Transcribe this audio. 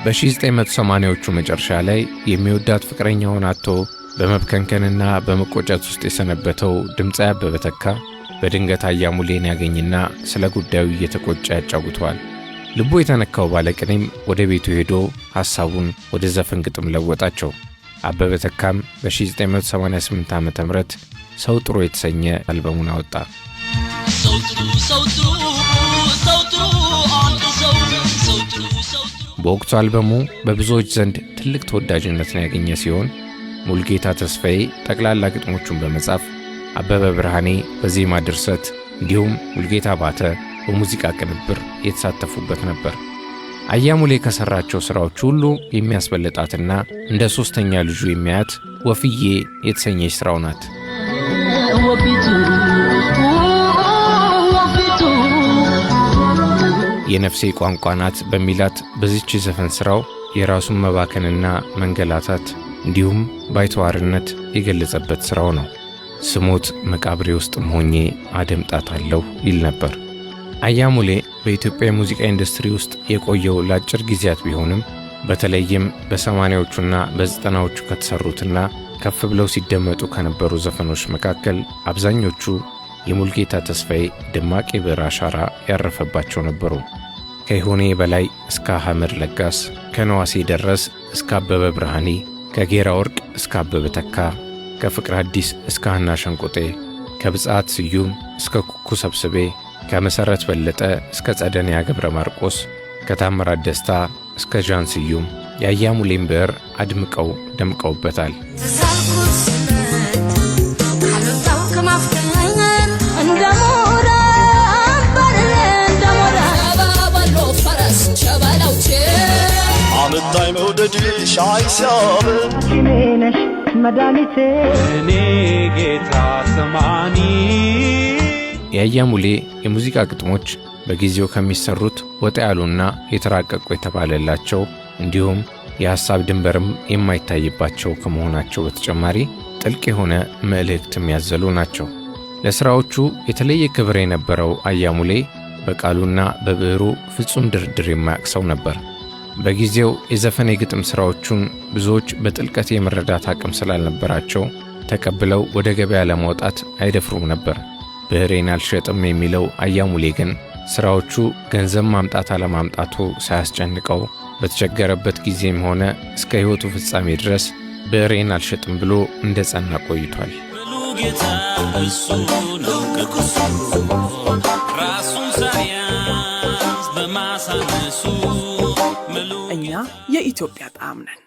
በ1980ዎቹ መጨረሻ ላይ የሚወዳት ፍቅረኛውን አጥቶ በመብከንከንና በመቆጨት ውስጥ የሰነበተው ድምፃዊ አበበ ተካ በድንገት አያሙሌን ያገኝና ስለ ጉዳዩ እየተቆጨ ያጫውተዋል። ልቡ የተነካው ባለቅኔም ወደ ቤቱ ሄዶ ሐሳቡን ወደ ዘፈን ግጥም ለወጣቸው። አበበ ተካም በ1988 ዓ.ም ሰው ጥሩ የተሰኘ አልበሙን አወጣ። በወቅቱ አልበሙ በብዙዎች ዘንድ ትልቅ ተወዳጅነትን ያገኘ ሲሆን ሙልጌታ ተስፋዬ ጠቅላላ ግጥሞቹን በመጻፍ አበበ ብርሃኔ በዜማ ድርሰት እንዲሁም ሙልጌታ ባተ በሙዚቃ ቅንብር የተሳተፉበት ነበር። አያሙሌ ከሰራቸው ስራዎች ሁሉ የሚያስበልጣትና እንደ ሶስተኛ ልጁ የሚያያት ወፍዬ የተሰኘች ስራው ናት። የነፍሴ ቋንቋ ናት በሚላት በዚህች ዘፈን ስራው የራሱን መባከንና መንገላታት እንዲሁም ባይተዋርነት የገለጸበት ስራው ነው። ስሞት መቃብሬ ውስጥም ሆኜ አደምጣታለሁ ይል ነበር። አያሙሌ በኢትዮጵያ ሙዚቃ ኢንዱስትሪ ውስጥ የቆየው ለአጭር ጊዜያት ቢሆንም በተለይም በ80ዎቹና በ90ዎቹ ከተሰሩትና ከፍ ብለው ሲደመጡ ከነበሩ ዘፈኖች መካከል አብዛኞቹ የሙልጌታ ተስፋዬ ደማቅ የብዕር አሻራ ያረፈባቸው ነበሩ። ከይሆኔ በላይ እስከ አህመድ ለጋስ፣ ከነዋሴ ደረስ እስከ አበበ ብርሃኔ፣ ከጌራ ወርቅ እስከ አበበ ተካ፣ ከፍቅር አዲስ እስከ ሀና ሸንቆጤ፣ ከብጻት ስዩም እስከ ኩኩ ሰብስቤ፣ ከመሰረት በለጠ እስከ ጸደንያ ገብረ ማርቆስ፣ ከታምራት ደስታ እስከ ጃን ስዩም የአያሙሌን ብዕር አድምቀው ደምቀውበታል። አመታይ መውደድሽ አይሳብ ነሽ መድኃኒቴ እኔ ጌታ ሰማኒ። የአያሙሌ የሙዚቃ ግጥሞች በጊዜው ከሚሰሩት ወጣ ያሉና የተራቀቁ የተባለላቸው እንዲሁም የሐሳብ ድንበርም የማይታይባቸው ከመሆናቸው በተጨማሪ ጥልቅ የሆነ መልእክትም ያዘሉ ናቸው። ለሥራዎቹ የተለየ ክብር የነበረው አያሙሌ በቃሉና በብዕሩ ፍጹም ድርድር የማያቅሰው ነበር። በጊዜው የዘፈን የግጥም ሥራዎቹን ብዙዎች በጥልቀት የመረዳት አቅም ስላልነበራቸው ተቀብለው ወደ ገበያ ለማውጣት አይደፍሩም ነበር። ብዕሬን አልሸጥም የሚለው አያሙሌ ግን ሥራዎቹ ገንዘብ ማምጣት አለማምጣቱ ሳያስጨንቀው በተቸገረበት ጊዜም ሆነ እስከ ሕይወቱ ፍጻሜ ድረስ ብዕሬን አልሸጥም ብሎ እንደ ጸና ቆይቷል። እኛ የኢትዮጵያ ጣዕም ነን።